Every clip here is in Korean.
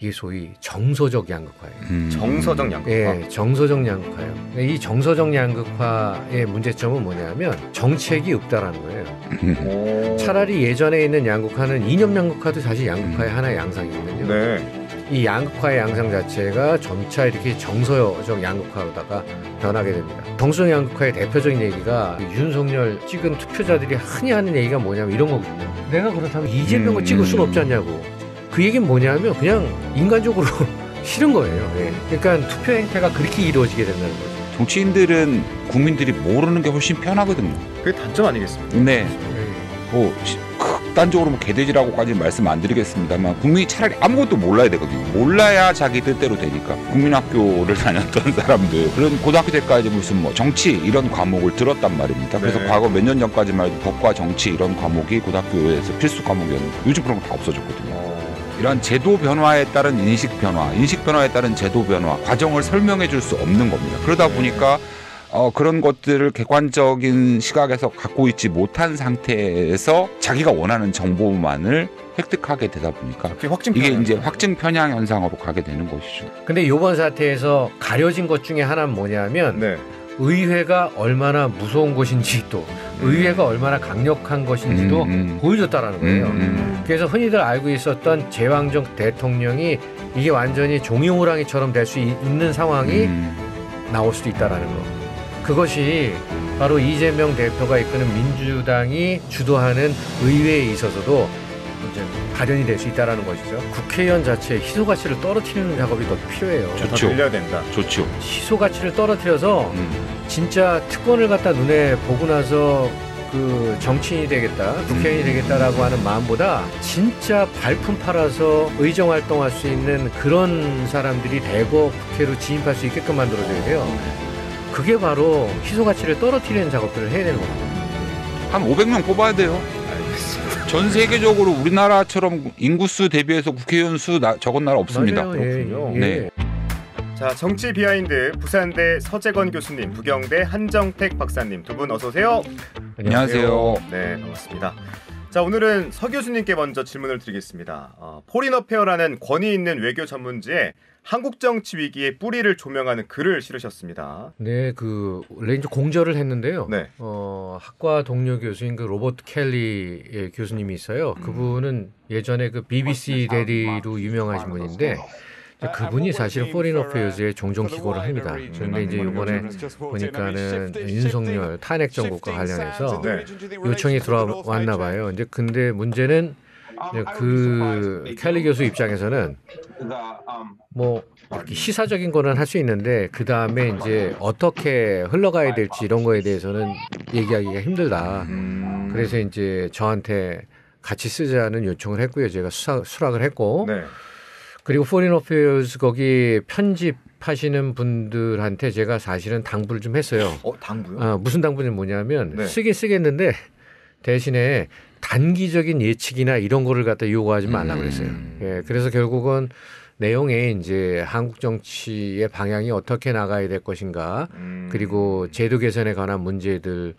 이게 소위 정서적 양극화예요. 정서적 양극화. 예, 정서적 양극화예요. 이 정서적 양극화의 문제점은 뭐냐면 정책이 없다라는 거예요. 차라리 예전에 있는 양극화는 이념 양극화도 사실 양극화의 하나의 양상이거든요. 네. 이 양극화의 양상 자체가 점차 이렇게 정서적 양극화로다가 변하게 됩니다. 정서적 양극화의 대표적인 얘기가 윤석열 찍은 투표자들이 흔히 하는 얘기가 뭐냐면 이런 거거든요. 내가 그렇다면 이재명을 찍을 수는 없지 않냐고. 그 얘기는 뭐냐면 그냥 인간적으로 싫은 거예요. 예. 그러니까 투표 행태가 그렇게 이루어지게 된다는 거죠. 정치인들은 국민들이 모르는 게 훨씬 편하거든요. 그게 단점 아니겠습니까? 네. 뭐 극단적으로 개돼지라고까지는 말씀 안 드리겠습니다만 국민이 차라리 아무것도 몰라야 되거든요. 몰라야 자기 뜻대로 되니까. 국민학교를 다녔던 사람들 그런 고등학교 때까지 무슨 뭐 정치 이런 과목을 들었단 말입니다. 그래서 네. 과거 몇 년 전까지만 해도 법과 정치 이런 과목이 고등학교에서 필수 과목이었는데 요즘 그런 거 다 없어졌거든요. 이런 제도 변화에 따른 인식 변화에 따른 제도 변화 과정을 설명해 줄 수 없는 겁니다. 그러다 보니까 그런 것들을 객관적인 시각에서 갖고 있지 못한 상태에서 자기가 원하는 정보만을 획득하게 되다 보니까 이게 이제 확증 편향 현상으로 가게 되는 것이죠. 근데 이번 사태에서 가려진 것 중에 하나는 뭐냐면 네. 의회가 얼마나 무서운 곳인지 또 의회가 얼마나 강력한 것인지도 보여줬다라는 거예요. 그래서 흔히들 알고 있었던 제왕적 대통령이 이게 완전히 종이호랑이처럼 될 수 있는 상황이 나올 수도 있다라는 거. 그것이 바로 이재명 대표가 이끄는 민주당이 주도하는 의회에 있어서도 이제 발현이 될 수 있다라는 것이죠. 국회의원 자체의 희소 가치를 떨어뜨리는 작업이 더 필요해요. 좋죠. 더 늘려야 된다. 좋죠. 희소 가치를 떨어뜨려서 진짜 특권을 갖다 눈에 보고 나서 그 정치인이 되겠다, 국회의원이 되겠다라고 하는 마음보다 진짜 발품 팔아서 의정 활동할 수 있는 그런 사람들이 대거 국회로 진입할 수 있게끔 만들어줘야 돼요. 그게 바로 희소 가치를 떨어뜨리는 작업들을 해야 되는 겁니다. 한 500명 뽑아야 돼요. 전 세계적으로 우리나라처럼 인구수 대비해서 국회의원 수 적은 나라 없습니다. 맞아요. 그렇군요. 예. 네. 자, 정치 비하인드 부산대 서재건 교수님, 부경대 한정택 박사님 두 분 어서 오세요. 안녕하세요. 네, 반갑습니다. 자, 오늘은 서 교수님께 먼저 질문을 드리겠습니다. 포린 어페어라는 권위 있는 외교 전문지에 한국 정치 위기의 뿌리를 조명하는 글을 실으셨습니다. 네, 그 원래 이제 공저를 했는데요. 네. 학과 동료 교수인 그 로버트 켈리 교수님이 있어요. 그분은 예전에 그 BBC 대리로 유명하신 분인데 그분이 사실은 포린 어페어즈에 종종 기고를 합니다. 그런데 이제 이번에 보니까는 윤석열 탄핵 정국과 관련해서 네. 요청이 들어왔나 봐요. 이제 근데 문제는 그 켈리 교수 입장에서는 뭐 이렇게 시사적인 거는 할 수 있는데 그 다음에 이제 어떻게 흘러가야 될지 이런 거에 대해서는 얘기하기가 힘들다. 그래서 이제 저한테 같이 쓰자는 요청을 했고요. 제가 수락을 했고. 네. 그리고 포린 어페어즈 거기 편집하시는 분들한테 제가 사실은 당부를 좀 했어요. 당부요? 무슨 당부는 뭐냐면 네. 쓰긴 쓰겠는데 대신에 단기적인 예측이나 이런 거를 갖다 요구하지 말라 그랬어요. 예, 그래서 결국은 내용에 이제 한국 정치의 방향이 어떻게 나가야 될 것인가, 그리고 제도 개선에 관한 문제들을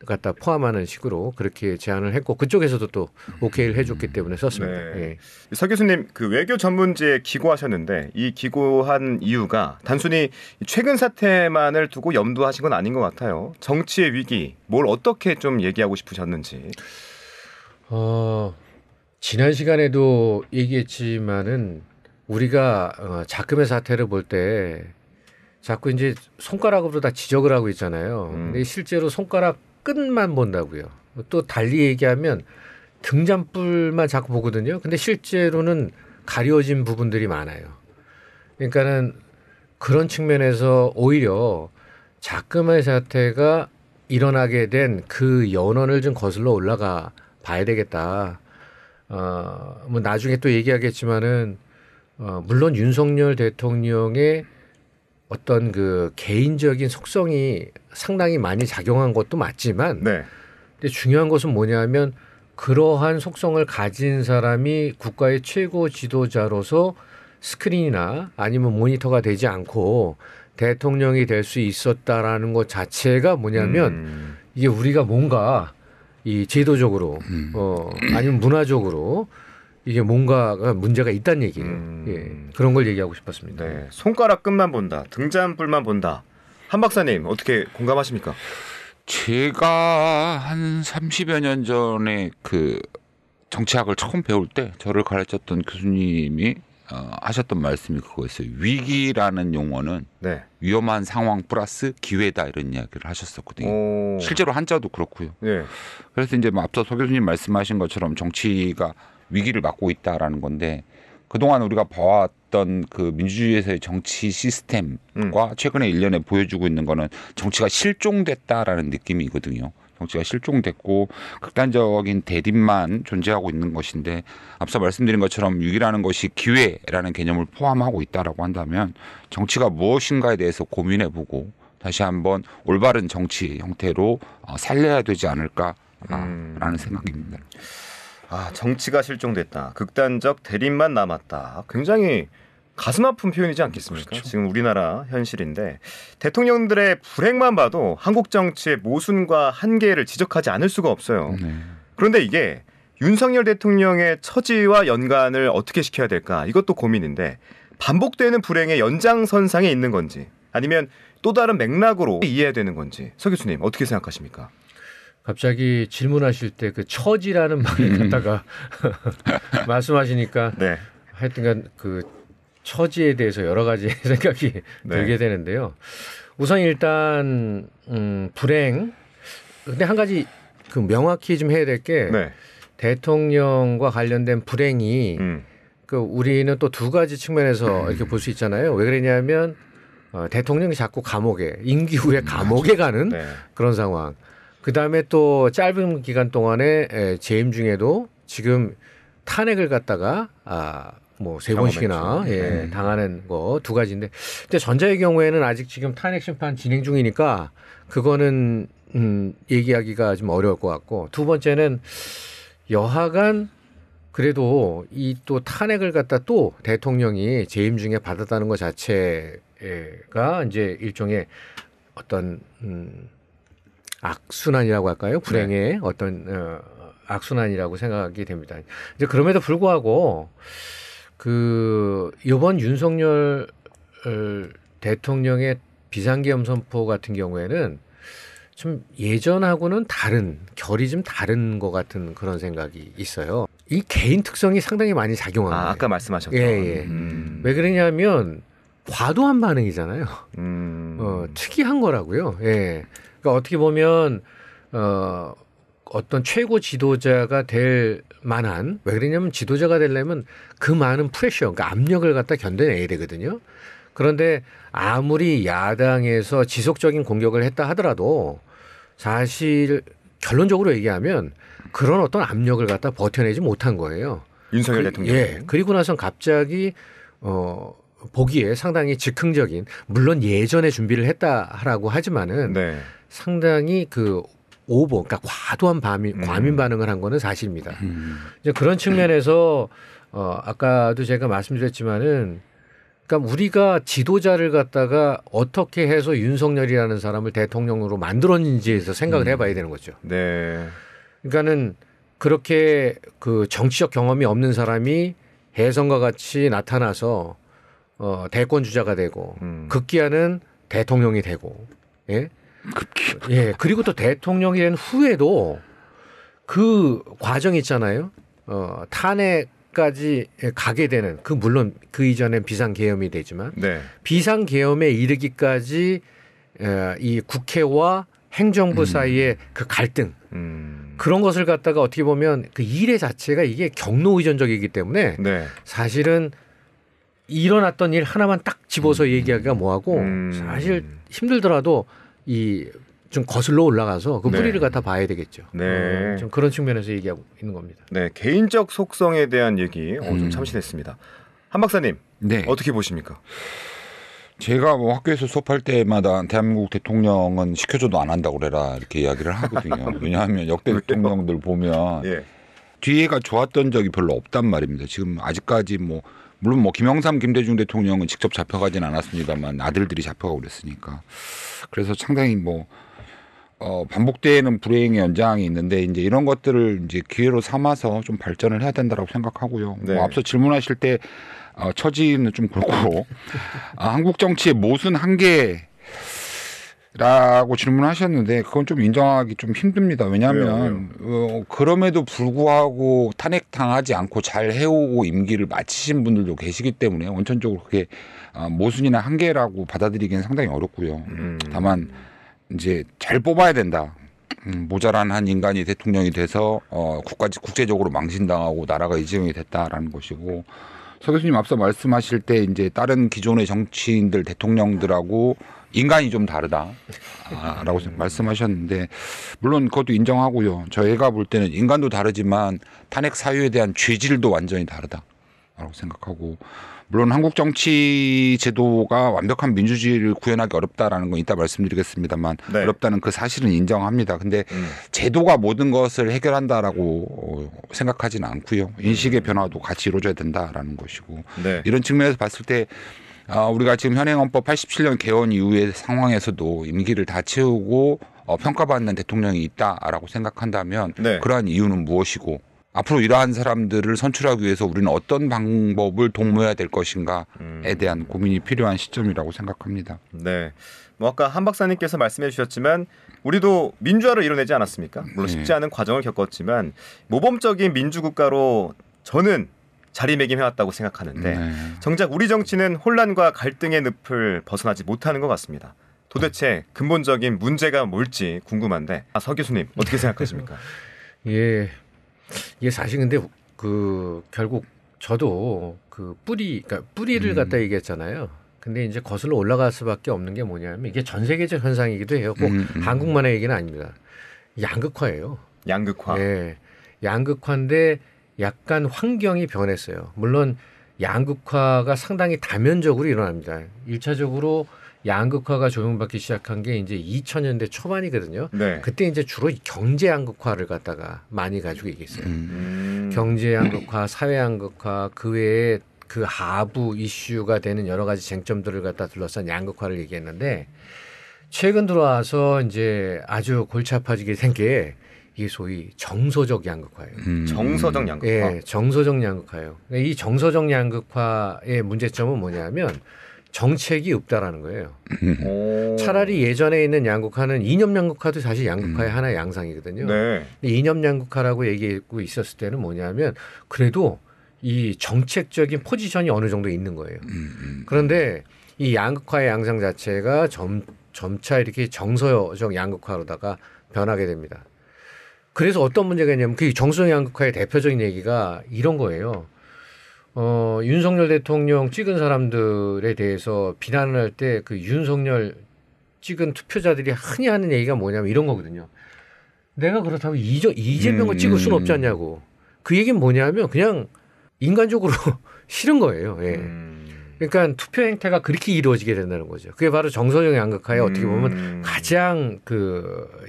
갖다 포함하는 식으로 그렇게 제안을 했고 그쪽에서도 또 오케이를 해줬기 때문에 썼습니다. 네. 예. 서 교수님, 그 외교 전문지에 기고하셨는데 이 기고한 이유가 단순히 최근 사태만을 두고 염두하신 건 아닌 것 같아요. 정치의 위기, 뭘 어떻게 좀 얘기하고 싶으셨는지. 지난 시간에도 얘기했지만은 우리가 자금의 사태를 볼 때 자꾸 이제 손가락으로 다 지적을 하고 있잖아요. 근데 실제로 손가락 끝만 본다고요. 또 달리 얘기하면 등잔불만 자꾸 보거든요. 근데 실제로는 가려진 부분들이 많아요. 그러니까는 그런 측면에서 오히려 자금의 사태가 일어나게 된 그 연원을 좀 거슬러 올라가 봐야 되겠다. 뭐 나중에 또 얘기하겠지만은 물론 윤석열 대통령의 어떤 그 개인적인 속성이 상당히 많이 작용한 것도 맞지만, 네. 근데 중요한 것은 뭐냐면 그러한 속성을 가진 사람이 국가의 최고 지도자로서 스크린이나 아니면 모니터가 되지 않고 대통령이 될 수 있었다라는 것 자체가 뭐냐면 이게 우리가 뭔가 이 제도적으로 아니면 문화적으로 이게 뭔가가 문제가 있다는 얘기예요. 예, 그런 걸 얘기하고 싶었습니다. 네, 손가락 끝만 본다, 등잔불만 본다. 한 박사님 어떻게 공감하십니까? 제가 한 30여 년 전에 그 정치학을 처음 배울 때 저를 가르쳤던 교수님이 하셨던 말씀이 그거였어요. 위기라는 용어는 네. 위험한 상황 플러스 기회다 이런 이야기를 하셨었거든요. 오. 실제로 한자도 그렇고요. 네. 그래서 이제 뭐 앞서 서 교수님 말씀하신 것처럼 정치가 위기를 맞고 있다라는 건데 그동안 우리가 봐왔던 그 민주주의에서의 정치 시스템과 최근에 1년에 보여주고 있는 거는 정치가 실종됐다라는 느낌이거든요. 정치가 실종됐고 극단적인 대립만 존재하고 있는 것인데 앞서 말씀드린 것처럼 위기라는 것이 기회라는 개념을 포함하고 있다라고 한다면 정치가 무엇인가에 대해서 고민해보고 다시 한번 올바른 정치 형태로 살려야 되지 않을까라는 생각입니다. 아, 정치가 실종됐다. 극단적 대립만 남았다. 굉장히 가슴 아픈 표현이지 않겠습니까? 그렇죠. 지금 우리나라 현실인데 대통령들의 불행만 봐도 한국 정치의 모순과 한계를 지적하지 않을 수가 없어요. 네. 그런데 이게 윤석열 대통령의 처지와 연관을 어떻게 시켜야 될까? 이것도 고민인데 반복되는 불행의 연장선상에 있는 건지 아니면 또 다른 맥락으로 이해해야 되는 건지 서 교수님 어떻게 생각하십니까? 갑자기 질문하실 때 그 처지라는 말을 갖다가 말씀하시니까 네. 하여튼간 그 처지에 대해서 여러 가지 생각이 네. 들게 되는데요. 우선 일단 불행. 근데 한 가지 그 명확히 좀 해야 될 게 네. 대통령과 관련된 불행이 그 우리는 또 두 가지 측면에서 이렇게 볼 수 있잖아요. 왜 그러냐면 대통령이 자꾸 감옥에 임기 후에 감옥에 가는 네. 그런 상황. 그 다음에 또 짧은 기간 동안에 재임 중에도 지금 탄핵을 갖다가 뭐 세 번씩이나 당하는 거 두 가지인데, 근데 전자의 경우에는 아직 지금 탄핵 심판 진행 중이니까 그거는 얘기하기가 좀 어려울 것 같고, 두 번째는 여하간 그래도 이 또 탄핵을 갖다 또 대통령이 재임 중에 받았다는 것 자체가 이제 일종의 어떤 악순환이라고 할까요? 불행의 네. 어떤 악순환이라고 생각이 됩니다. 이제 그럼에도 불구하고 그 이번 윤석열 대통령의 비상계엄 선포 같은 경우에는 좀 예전하고는 다른 결이 좀 다른 것 같은 그런 생각이 있어요. 이 개인 특성이 상당히 많이 작용한 거예요. 아까 말씀하셨던. 예. 왜 그러냐면 과도한 반응이잖아요. 특이한 거라고요. 예. 그러니까 어떻게 보면 어떤 최고 지도자가 될 만한, 왜 그러냐면 지도자가 되려면 그 많은 프레셔, 그러니까 압력을 갖다 견뎌내야 되거든요. 그런데 아무리 야당에서 지속적인 공격을 했다 하더라도 사실 결론적으로 얘기하면 그런 어떤 압력을 갖다 버텨내지 못한 거예요. 윤석열 대통령. 예. 그리고 나서 갑자기 보기에 상당히 즉흥적인, 물론 예전에 준비를 했다라고 하지만은 네. 상당히 그 오버, 그러니까 과도한 과민 반응을 한 거는 사실입니다. 이제 그런 측면에서 아까도 제가 말씀드렸지만은, 그러니까 우리가 지도자를 갖다가 어떻게 해서 윤석열이라는 사람을 대통령으로 만들었는지에서 생각을 해봐야 되는 거죠. 네. 그러니까는 그렇게 그 정치적 경험이 없는 사람이 혜성과 같이 나타나서 대권 주자가 되고 급기야는 대통령이 되고, 예. 예. 그리고 또 대통령이 된 후에도 그 과정 있잖아요. 탄핵까지 가게 되는, 그 물론 그 이전엔 비상계엄이 되지만 네. 비상계엄에 이르기까지 이 국회와 행정부 사이의 그 갈등, 그런 것을 갖다가 어떻게 보면 그 일의 자체가 이게 경로 의존적이기 때문에 네. 사실은 일어났던 일 하나만 딱 집어서 얘기하기가 뭐하고 사실 힘들더라도 이 좀 거슬러 올라가서 그 뿌리를 네. 갖다 봐야 되겠죠. 네. 좀 그런 측면에서 얘기하고 있는 겁니다. 네. 개인적 속성에 대한 얘기 좀 참신했습니다. 한 박사님 네. 어떻게 보십니까? 제가 뭐 학교에서 수업할 때마다 대한민국 대통령은 시켜줘도 안 한다고 그래라 이렇게 이야기를 하거든요. 왜냐하면 역대 대통령들 보면 예. 뒤에가 좋았던 적이 별로 없단 말입니다. 지금 아직까지 뭐 물론 뭐 김영삼, 김대중 대통령은 직접 잡혀가진 않았습니다만 아들들이 잡혀가고 그랬으니까. 그래서 상당히 뭐 반복되는 불행의 연장이 있는데 이제 이런 것들을 이제 기회로 삼아서 좀 발전을 해야 된다라고 생각하고요. 네. 앞서 질문하실 때 처지는 좀 그렇고 한국 정치의 모순 한계라고 질문하셨는데 그건 좀 인정하기 좀 힘듭니다. 왜냐하면 그럼에도 불구하고 탄핵당하지 않고 잘 해오고 임기를 마치신 분들도 계시기 때문에 원천적으로 그게 모순이나 한계라고 받아들이기는 상당히 어렵고요. 다만 이제 잘 뽑아야 된다. 모자란 한 인간이 대통령이 돼서 국제적으로 망신당하고 나라가 이재용이 됐다라는 것이고 서 교수님 앞서 말씀하실 때 이제 다른 기존의 정치인들 대통령들하고 인간이 좀 다르다라고 말씀하셨는데 물론 그것도 인정하고요. 저희가 볼 때는 인간도 다르지만 탄핵 사유에 대한 죄질도 완전히 다르다라고 생각하고 물론 한국 정치 제도가 완벽한 민주주의를 구현하기 어렵다라는 건 이따 말씀드리겠습니다만 네. 어렵다는 그 사실은 인정합니다. 근데 제도가 모든 것을 해결한다라고 생각하지는 않고요. 인식의 변화도 같이 이루어져야 된다라는 것이고 네. 이런 측면에서 봤을 때 우리가 지금 현행헌법 87년 개헌 이후의 상황에서도 임기를 다 채우고 평가받는 대통령이 있다라고 생각한다면 네. 그러한 이유는 무엇이고 앞으로 이러한 사람들을 선출하기 위해서 우리는 어떤 방법을 동모해야 될 것인가에 대한 고민이 필요한 시점이라고 생각합니다. 네. 뭐 아까 한 박사님께서 말씀해 주셨지만 우리도 민주화를 이뤄내지 않았습니까? 물론 쉽지 않은 과정을 겪었지만 모범적인 민주국가로 저는 자리매김해왔다고 생각하는데 정작 우리 정치는 혼란과 갈등의 늪을 벗어나지 못하는 것 같습니다. 도대체 근본적인 문제가 뭘지 궁금한데 서 교수님 어떻게 생각하십니까? 예, 이게 사실 근데 결국 저도 그러니까 뿌리를 갖다 얘기했잖아요. 근데 이제 거슬러 올라갈 수밖에 없는 게 뭐냐면 이게 전 세계적 현상이기도 해요. 꼭 한국만의 얘기는 아닙니다. 양극화예요. 양극화. 예, 양극화인데 약간 환경이 변했어요. 물론 양극화가 상당히 다면적으로 일어납니다. 1차적으로 양극화가 조명받기 시작한 게 이제 2000년대 초반이거든요. 네. 그때 이제 주로 경제 양극화를 갖다가 많이 가지고 얘기했어요. 경제 양극화, 사회 양극화, 그 외에 그 하부 이슈가 되는 여러 가지 쟁점들을 갖다 둘러싼 양극화를 얘기했는데 최근 들어와서 이제 아주 골치 아파지게 된 게 이게 소위 정서적 양극화예요. 정서적 양극화. 예, 정서적 양극화예요. 그러니까 이 정서적 양극화의 문제점은 뭐냐면 정책이 없다라는 거예요. 차라리 예전에 있는 양극화는 이념 양극화도 사실 양극화의 하나의 양상이거든요. 네. 이념 양극화라고 얘기하고 있었을 때는 뭐냐면 그래도 이 정책적인 포지션이 어느 정도 있는 거예요. 그런데 이 양극화의 양상 자체가 점차 이렇게 정서적 양극화로다가 변하게 됩니다. 그래서 어떤 문제가 있냐면 그 정서적 양극화의 대표적인 얘기가 이런 거예요. 윤석열 대통령 찍은 사람들에 대해서 비난을 할 때 그 윤석열 찍은 투표자들이 흔히 하는 얘기가 뭐냐면 이런 거거든요. 내가 그렇다면 이재명을 찍을 수는 없지 않냐고. 그 얘기는 뭐냐면 그냥 인간적으로 싫은 거예요. 예. 그러니까 투표 행태가 그렇게 이루어지게 된다는 거죠. 그게 바로 정서적 양극화의 어떻게 보면 가장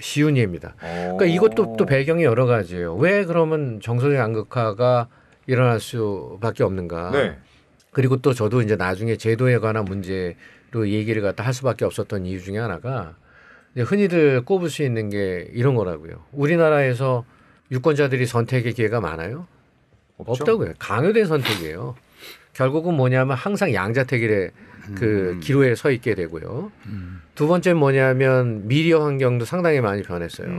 쉬운 예입니다. 그러니까 이것도 또 배경이 여러 가지예요. 왜 그러면 정서적 양극화가 일어날 수밖에 없는가. 네. 그리고 또 저도 이제 나중에 제도에 관한 문제로 얘기를 갖다 할 수밖에 없었던 이유 중에 하나가 이제 흔히들 꼽을 수 있는 게 이런 거라고요. 우리나라에서 유권자들이 선택의 기회가 많아요? 없다고요. 강요된 선택이에요. 결국은 뭐냐면 항상 양자택일의 그 기로에 서 있게 되고요. 두 번째는 뭐냐면 미디어 환경도 상당히 많이 변했어요.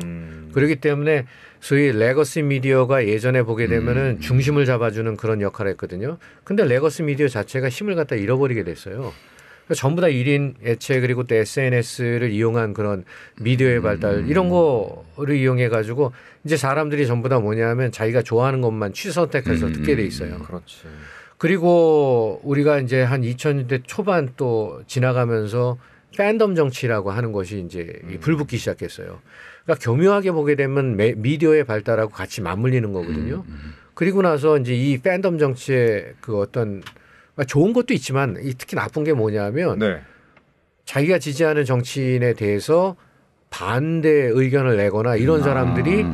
그렇기 때문에 소위 레거시 미디어가 예전에 보게 되면은 중심을 잡아주는 그런 역할을 했거든요. 근데 레거시 미디어 자체가 힘을 갖다 잃어버리게 됐어요. 그러니까 전부 다 1인 애체 그리고 또 SNS를 이용한 그런 미디어의 발달 이런 거를 이용해 가지고 이제 사람들이 전부 다 뭐냐면 자기가 좋아하는 것만 취선택해서 듣게 돼 있어요. 그렇지. 그리고 우리가 이제 한 2000년대 초반 또 지나가면서 팬덤 정치라고 하는 것이 이제 불붙기 시작했어요. 그러니까 교묘하게 보게 되면 미디어의 발달하고 같이 맞물리는 거거든요. 그리고 나서 이제 이 팬덤 정치의 그 어떤 좋은 것도 있지만 특히 나쁜 게 뭐냐면 네. 자기가 지지하는 정치인에 대해서 반대 의견을 내거나 이런 사람들이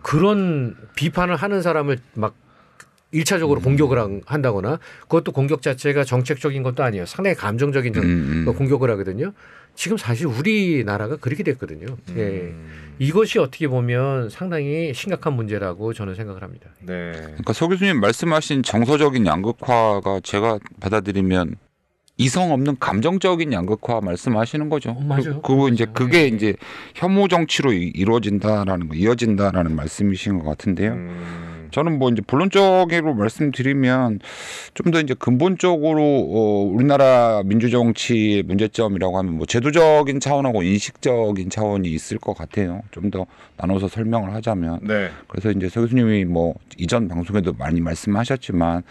그런 비판을 하는 사람을 막 일차적으로 공격을 한다거나 그것도 공격 자체가 정책적인 것도 아니에요. 상당히 감정적인 공격을 하거든요. 지금 사실 우리나라가 그렇게 됐거든요. 예. 이것이 어떻게 보면 상당히 심각한 문제라고 저는 생각을 합니다. 네. 그러니까 서 교수님 말씀하신 정서적인 양극화가 제가 받아들이면 이성 없는 감정적인 양극화 말씀하시는 거죠. 맞아요. 그리고 이제 그게 네. 이제 혐오 정치로 이루어진다라는 거, 이어진다라는 말씀이신 것 같은데요. 저는 뭐 이제 본론적으로 말씀드리면 좀 더 이제 근본적으로 우리나라 민주정치의 문제점이라고 하면 뭐 제도적인 차원하고 인식적인 차원이 있을 것 같아요. 좀 더 나눠서 설명을 하자면. 네. 그래서 이제 서 교수님이 뭐 이전 방송에도 많이 말씀하셨지만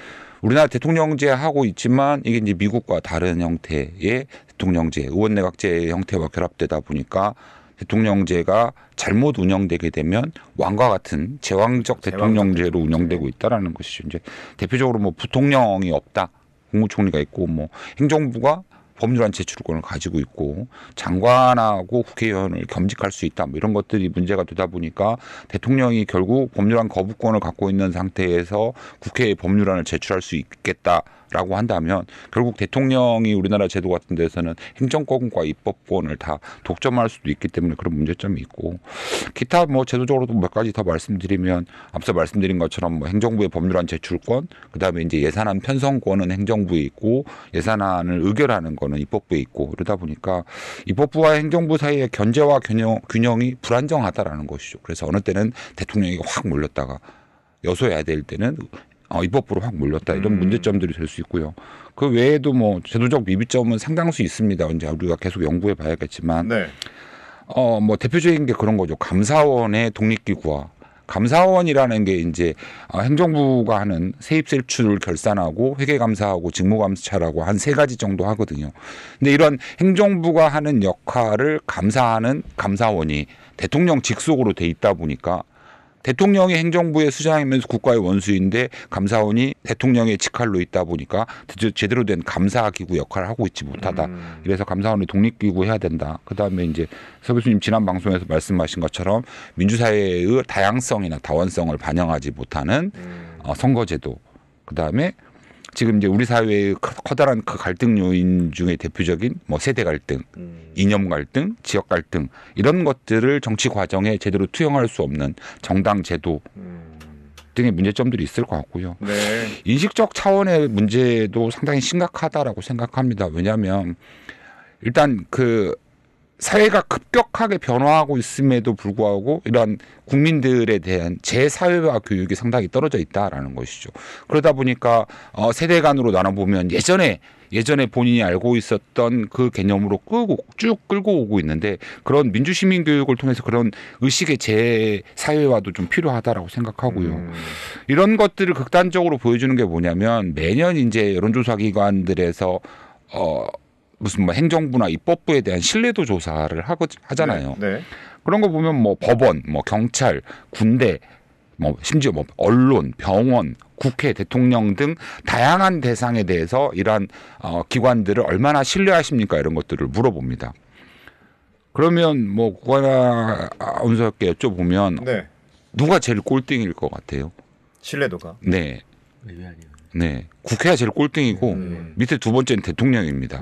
우리나라 대통령제 하고 있지만 이게 이제 미국과 다른 형태의 대통령제, 의원내각제 형태와 결합되다 보니까 대통령제가 잘못 운영되게 되면 왕과 같은 제왕적 대통령제로 운영되고 있다라는 것이죠. 이제 대표적으로 뭐 부통령이 없다, 국무총리가 있고 뭐 행정부가 법률안 제출권을 가지고 있고 장관하고 국회의원을 겸직할 수 있다. 뭐 이런 것들이 문제가 되다 보니까 대통령이 결국 법률안 거부권을 갖고 있는 상태에서 국회에 법률안을 제출할 수 있겠다라고 한다면 결국 대통령이 우리나라 제도 같은 데서는 행정권과 입법권을 다 독점할 수도 있기 때문에 그런 문제점이 있고 기타 뭐 제도적으로도 몇 가지 더 말씀드리면 앞서 말씀드린 것처럼 뭐 행정부의 법률안 제출권, 그다음에 이제 예산안 편성권은 행정부에 있고 예산안을 의결하는 건 는 입법부에 있고 이러다 보니까 입법부와 행정부 사이의 견제와 균형이 불안정하다라는 것이죠. 그래서 어느 때는 대통령이 확 몰렸다가 여소해야 될 때는 입법부로 확 몰렸다 이런 문제점들이 될 수 있고요. 그 외에도 뭐 제도적 미비점은 상당수 있습니다. 이제 우리가 계속 연구해 봐야겠지만 네. 뭐 대표적인 게 그런 거죠. 감사원의 독립기구화. 감사원이라는 게 이제 행정부가 하는 세입세출을 결산하고 회계감사하고 직무감찰하고 한 3가지 정도 하거든요. 근데 이런 행정부가 하는 역할을 감사하는 감사원이 대통령 직속으로 돼 있다 보니까 대통령이 행정부의 수장이면서 국가의 원수인데 감사원이 대통령의 직할로 있다 보니까 제대로 된 감사기구 역할을 하고 있지 못하다. 그래서 감사원을 독립기구 해야 된다. 그다음에 이제 서 교수님 지난 방송에서 말씀하신 것처럼 민주사회의 다양성이나 다원성을 반영하지 못하는 선거제도. 그다음에 지금 이제 우리 사회의 커다란 그 갈등 요인 중에 대표적인 뭐 세대 갈등, 이념 갈등, 지역 갈등 이런 것들을 정치 과정에 제대로 투영할 수 없는 정당 제도 등의 문제점들이 있을 것 같고요. 네. 인식적 차원의 문제도 상당히 심각하다라고 생각합니다. 왜냐하면 일단 그 사회가 급격하게 변화하고 있음에도 불구하고 이런 국민들에 대한 재사회화 교육이 상당히 떨어져 있다라는 것이죠. 그러다 보니까 세대 간으로 나눠보면 예전에 본인이 알고 있었던 그 개념으로 쭉 끌고 오고 있는데 그런 민주시민 교육을 통해서 그런 의식의 재사회화도 좀 필요하다라고 생각하고요. 이런 것들을 극단적으로 보여주는 게 뭐냐면 매년 이제 여론조사 기관들에서 무슨 뭐 행정부나 입법부에 대한 신뢰도 조사를 하잖아요. 네. 네. 그런 거 보면 뭐 법원, 뭐 경찰, 군대, 뭐 심지어 뭐 언론, 병원, 국회, 대통령 등 다양한 대상에 대해서 이러한 기관들을 얼마나 신뢰하십니까? 이런 것들을 물어봅니다. 그러면 뭐 국가원수께 여쭤보면 네. 누가 제일 꼴등일 것 같아요? 신뢰도가. 네. 왜 아니에요? 네. 국회가 제일 꼴등이고 밑에 두 번째는 대통령입니다.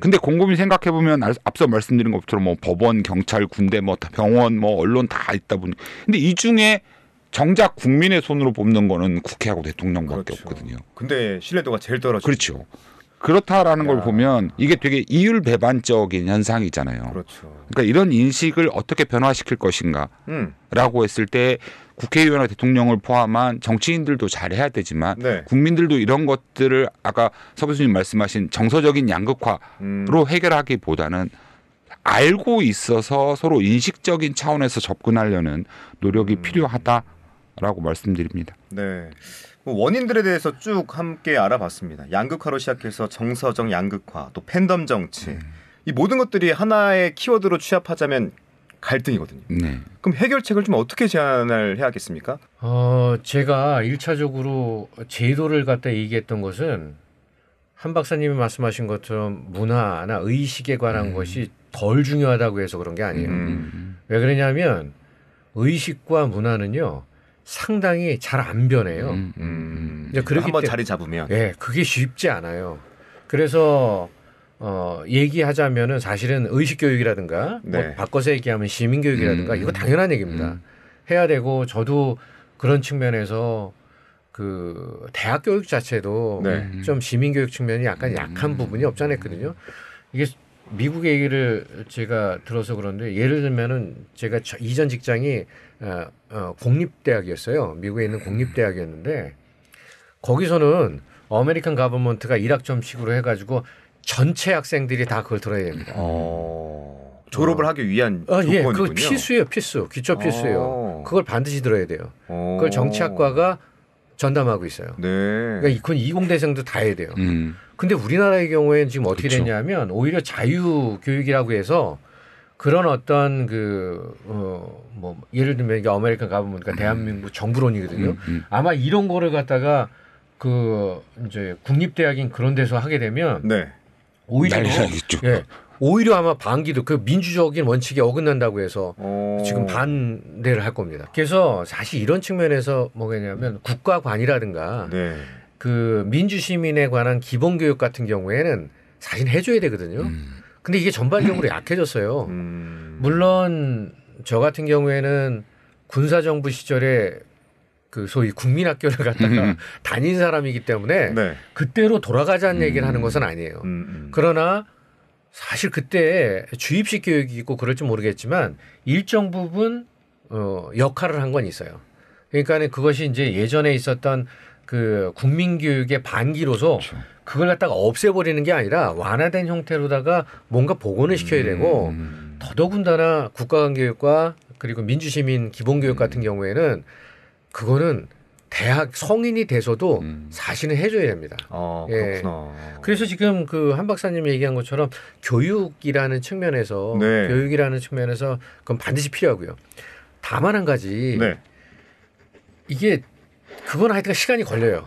근데 곰곰이 생각해 보면 앞서 말씀드린 것처럼 뭐 법원, 경찰, 군대, 뭐 병원, 뭐 언론 다 있다 보니 근데 이 중에 정작 국민의 손으로 뽑는 거는 국회하고 대통령밖에 그렇죠. 없거든요. 근데 신뢰도가 제일 떨어지죠. 그렇죠. 그렇다라는 걸 보면 이게 되게 이율배반적인 현상이잖아요. 그렇죠. 그러니까 이런 인식을 어떻게 변화시킬 것인가라고 했을 때 국회의원과 대통령을 포함한 정치인들도 잘해야 되지만 네. 국민들도 이런 것들을 아까 서 교수님 말씀하신 정서적인 양극화로 해결하기보다는 알고 있어서 서로 인식적인 차원에서 접근하려는 노력이 필요하다라고 말씀드립니다. 네. 원인들에 대해서 쭉 함께 알아봤습니다. 양극화로 시작해서 정서적 양극화, 또 팬덤 정치. 이 모든 것들이 하나의 키워드로 취합하자면 갈등이거든요. 네. 그럼 해결책을 좀 어떻게 제안을 해야겠습니까? 제가 1차적으로 제도를 갖다 얘기했던 것은 한 박사님이 말씀하신 것처럼 문화나 의식에 관한 것이 덜 중요하다고 해서 그런 게 아니에요. 왜 그러냐면 의식과 문화는요. 상당히 잘 안 변해요. 이제 그렇기 한번 때문에 자리 잡으면. 예, 그게 쉽지 않아요. 그래서 얘기하자면은 사실은 의식교육이라든가 네. 뭐 바꿔서 얘기하면 시민교육이라든가 이거 당연한 얘기입니다. 해야 되고 저도 그런 측면에서 그 대학 교육 자체도 네. 좀 시민교육 측면이 약간 약한 부분이 없지 않아 있거든요. 이게 미국 얘기를 제가 들어서 그런데 예를 들면은 제가 이전 직장이 공립대학이었어요. 미국에 있는 공립대학이었는데 거기서는 어메리칸 가버먼트가 1학점식으로 해가지고 전체 학생들이 다 그걸 들어야 됩니다. 졸업을 하기 위한 예, 조건이군요. 그거 필수예요, 필수. 기초 필수예요. 그걸 반드시 들어야 돼요. 그걸 정치학과가 전담하고 있어요. 네. 그러니까 그건 이공대생도 다 해야 돼요. 근데 우리나라의 경우에는 지금 어떻게 그쵸. 됐냐면 오히려 자유교육이라고 해서 그런 어떤 뭐 예를 들면 이게 아메리칸 가버먼트 그러니까 대한민국 정부론이거든요. 아마 이런 거를 갖다가 그 이제 국립대학인 그런 데서 하게 되면 네. 오히려 난리 나겠죠. 예, 오히려 아마 반기도 그 민주적인 원칙에 어긋난다고 해서 지금 반대를 할 겁니다. 그래서 사실 이런 측면에서 뭐냐면 국가관이라든가 네. 그 민주시민에 관한 기본교육 같은 경우에는 사실 해줘야 되거든요. 근데 이게 전반적으로 약해졌어요. 물론 저 같은 경우에는 군사정부 시절에 그 소위 국민학교를 갖다가 다닌 사람이기 때문에 네. 그때로 돌아가자는 얘기를 하는 것은 아니에요. 그러나 사실 그때 주입식 교육이 있고 그럴지 모르겠지만 일정 부분 역할을 한 건 있어요. 그러니까 그것이 이제 예전에 있었던 그 국민교육의 반기로서 그렇죠. 그걸 갖다가 없애버리는 게 아니라 완화된 형태로다가 뭔가 복원을 시켜야 되고 더더군다나 국가관교육과 그리고 민주시민 기본교육 같은 경우에는 그거는 대학 성인이 돼서도 사실은 해줘야 됩니다. 그렇구나. 그래서 지금 그 한 박사님이 얘기한 것처럼 교육이라는 측면에서 네. 교육이라는 측면에서 그건 반드시 필요하고요. 다만 한 가지 네. 이게 그건 하여튼 시간이 걸려요.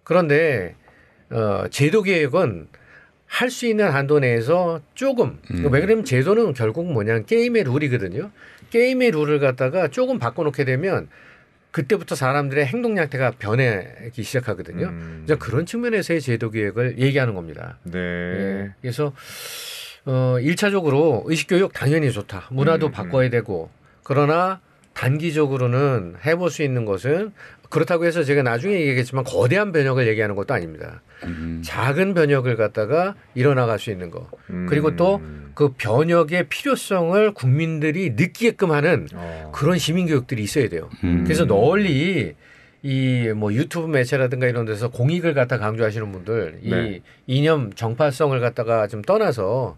그런데 제도 개혁은 할 수 있는 한도 내에서 조금 왜 그러면 제도는 결국 뭐냐면 게임의 룰이거든요. 게임의 룰을 갖다가 조금 바꿔놓게 되면 그때부터 사람들의 행동 양태가 변하기 시작하거든요. 이제 그런 측면에서의 제도 개혁을 얘기하는 겁니다. 네. 예. 그래서 1차적으로 의식교육 당연히 좋다. 문화도 바꿔야 되고 그러나 단기적으로는 해볼 수 있는 것은 그렇다고 해서 제가 나중에 얘기했지만 거대한 변혁을 얘기하는 것도 아닙니다. 작은 변혁을 갖다가 일어나갈 수 있는 거. 그리고 또 그 변혁의 필요성을 국민들이 느끼게끔 하는 그런 시민교육들이 있어야 돼요. 그래서 널리 이 뭐 유튜브 매체라든가 이런 데서 공익을 갖다 강조하시는 분들 네. 이 이념 정파성을 갖다가 좀 떠나서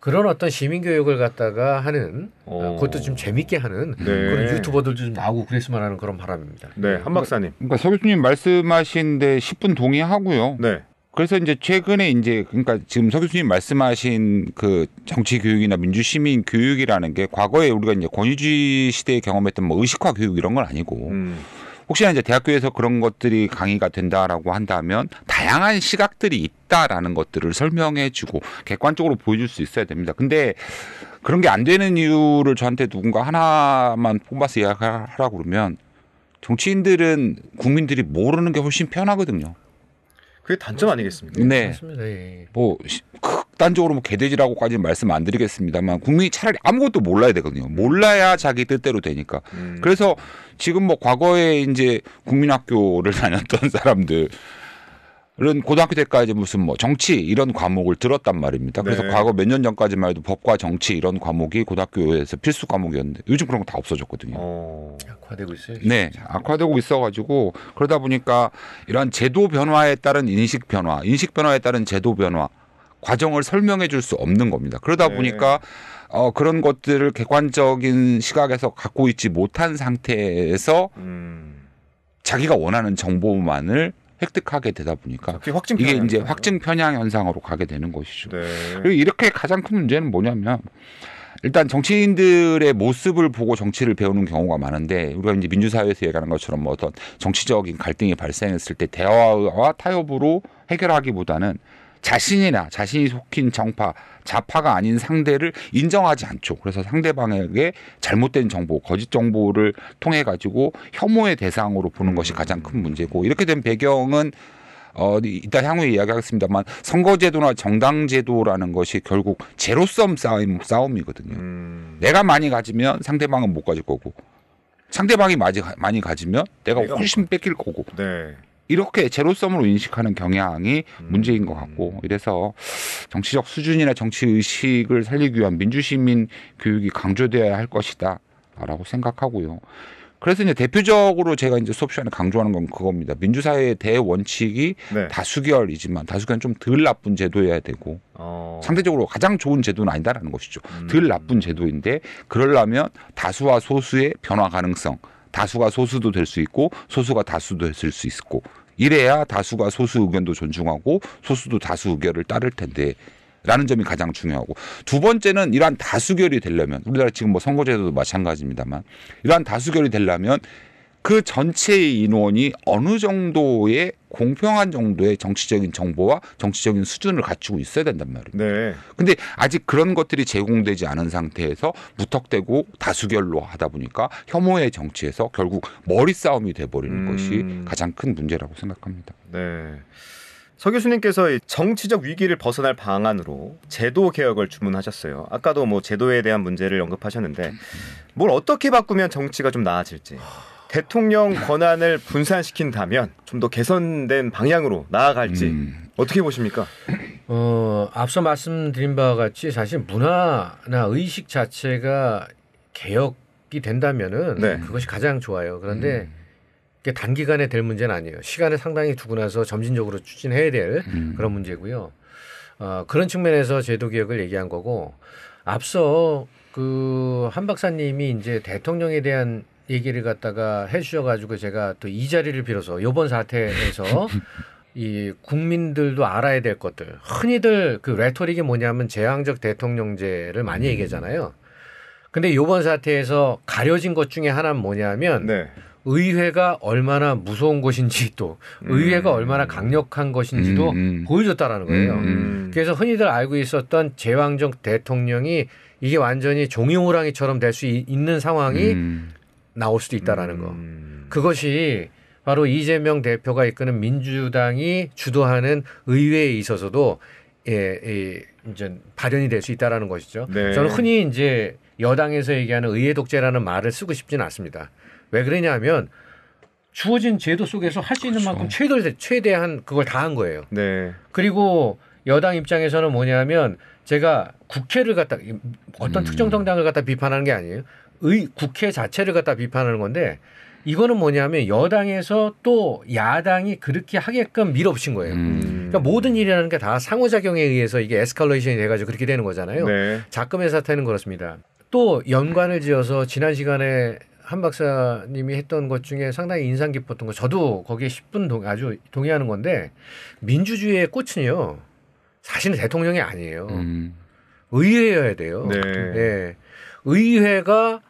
그런 어떤 시민교육을 갖다가 하는 그것도 좀 재밌게 하는 네. 그런 유튜버들도 좀 나오고 그랬으면 하는 그런 바람입니다. 네, 한 박사님. 그러니까 서 교수님 말씀하신데 10분 동의하고요. 네. 그래서 이제 최근에 이제 그러니까 지금 서 교수님 말씀하신 그 정치 교육이나 민주 시민 교육이라는 게 과거에 우리가 이제 권위주의 시대에 경험했던 뭐 의식화 교육 이런 건 아니고 혹시나 이제 대학교에서 그런 것들이 강의가 된다라고 한다면 다양한 시각들이 있다라는 것들을 설명해주고 객관적으로 보여줄 수 있어야 됩니다. 근데 그런 게 안 되는 이유를 저한테 누군가 하나만 뽑아서 이야기하라고 그러면 정치인들은 국민들이 모르는 게 훨씬 편하거든요. 그게 단점 아니겠습니까? 네. 맞습니다. 예. 뭐 극단적으로 뭐 개돼지라고까지는 말씀 안 드리겠습니다만 국민이 차라리 아무것도 몰라야 되거든요. 몰라야 자기 뜻대로 되니까. 그래서 지금 뭐 과거에 이제 국민학교를 다녔던 사람들은 고등학교 때까지 무슨 뭐 정치 이런 과목을 들었단 말입니다. 그래서 네. 과거 몇 년 전까지만 해도 법과 정치 이런 과목이 고등학교에서 필수 과목이었는데 요즘 그런 거 다 없어졌거든요. 악화되고 있어요. 네, 악화되고 있어가지고 그러다 보니까 이런 제도 변화에 따른 인식 변화에 따른 제도 변화 과정을 설명해 줄 수 없는 겁니다. 그러다 네. 보니까 그런 것들을 객관적인 시각에서 갖고 있지 못한 상태에서 자기가 원하는 정보만을 획득하게 되다 보니까 이게 이제 확증 편향 현상으로 가게 되는 것이죠. 네. 그리고 이렇게 가장 큰 문제는 뭐냐면 일단 정치인들의 모습을 보고 정치를 배우는 경우가 많은데 우리가 이제 민주사회에서 얘기하는 것처럼 뭐 어떤 정치적인 갈등이 발생했을 때 대화와 타협으로 해결하기보다는 자신이 속힌 정파, 좌파가 아닌 상대를 인정하지 않죠. 그래서 상대방에게 잘못된 정보, 거짓 정보를 통해 가지고 혐오의 대상으로 보는 것이 가장 큰 문제고 이렇게 된 배경은 이따 향후에 이야기하겠습니다만 선거제도나 정당제도라는 것이 결국 제로섬 싸움이거든요. 내가 많이 가지면 상대방은 못 가질 거고 상대방이 많이 가지면 내가 훨씬 뺏길 거고 네. 이렇게 제로섬으로 인식하는 경향이 문제인 것 같고 이래서 정치적 수준이나 정치 의식을 살리기 위한 민주시민 교육이 강조되어야 할 것이다 라고 생각하고요. 그래서 이제 대표적으로 제가 이제 수업 시간에 강조하는 건 그겁니다. 민주사회의 대원칙이 네. 다수결이지만 다수결은 좀 덜 나쁜 제도여야 되고 상대적으로 가장 좋은 제도는 아니다라는 것이죠. 덜 나쁜 제도인데 그러려면 다수와 소수의 변화 가능성, 다수가 소수도 될 수 있고 소수가 다수도 될 수 있고 이래야 다수가 소수 의견도 존중하고 소수도 다수 의견을 따를 텐데 라는 점이 가장 중요하고 두 번째는 이러한 다수결이 되려면 우리나라 지금 뭐 선거제도도 마찬가지입니다만 이러한 다수결이 되려면 그 전체의 인원이 어느 정도의 공평한 정도의 정치적인 정보와 정치적인 수준을 갖추고 있어야 된단 말이에요. 네. 근데 아직 그런 것들이 제공되지 않은 상태에서 무턱대고 다수결로 하다 보니까 혐오의 정치에서 결국 머리 싸움이 돼버리는 것이 가장 큰 문제라고 생각합니다. 네. 서 교수님께서 이 정치적 위기를 벗어날 방안으로 제도 개혁을 주문하셨어요. 아까도 뭐 제도에 대한 문제를 언급하셨는데 뭘 어떻게 바꾸면 정치가 좀 나아질지. 대통령 권한을 분산시킨다면 좀 더 개선된 방향으로 나아갈지 어떻게 보십니까? 앞서 말씀드린 바와 같이 사실 문화나 의식 자체가 개혁이 된다면은 네. 그것이 가장 좋아요. 그런데 이게 단기간에 될 문제는 아니에요. 시간을 상당히 두고 나서 점진적으로 추진해야 될 그런 문제고요. 그런 측면에서 제도 개혁을 얘기한 거고 앞서 그 한 박사님이 이제 대통령에 대한 얘기를 갖다가 해주셔가지고 제가 또 이 자리를 빌어서 이번 사태에서 이 국민들도 알아야 될 것들 흔히들 그 레토릭이 뭐냐면 제왕적 대통령제를 많이 얘기하잖아요. 근데 이번 사태에서 가려진 것 중에 하나는 뭐냐면 네. 의회가 얼마나 무서운 것인지 또 의회가 얼마나 강력한 것인지도 보여줬다라는 거예요. 그래서 흔히들 알고 있었던 제왕적 대통령이 이게 완전히 종이호랑이처럼 될 수 있는 상황이 나올 수도 있다라는 거. 그것이 바로 이재명 대표가 이끄는 민주당이 주도하는 의회에 있어서도 이제 발현이 될 수 있다라는 것이죠. 네. 저는 흔히 이제 여당에서 얘기하는 의회 독재라는 말을 쓰고 싶지는 않습니다. 왜 그러냐면 주어진 제도 속에서 할 수 있는 만큼 최대한 그걸 다 한 거예요. 네. 그리고 여당 입장에서는 뭐냐면 제가 국회를 갖다 어떤 특정 정당을 갖다 비판하는 게 아니에요. 국회 자체를 갖다 비판하는 건데 이거는 뭐냐면 여당에서 또 야당이 그렇게 하게끔 밀어붙인 거예요. 그러니까 모든 일이라는 게 다 상호작용에 의해서 이게 에스컬레이션이 돼가지고 그렇게 되는 거잖아요. 네. 작금의 사태는 그렇습니다. 또 연관을 지어서 지난 시간에 한 박사님이 했던 것 중에 상당히 인상 깊었던 거 저도 거기에 10분 아주 동의하는 건데 민주주의의 꽃은요. 사실은 대통령이 아니에요. 의회여야 돼요. 네. 네. 의회가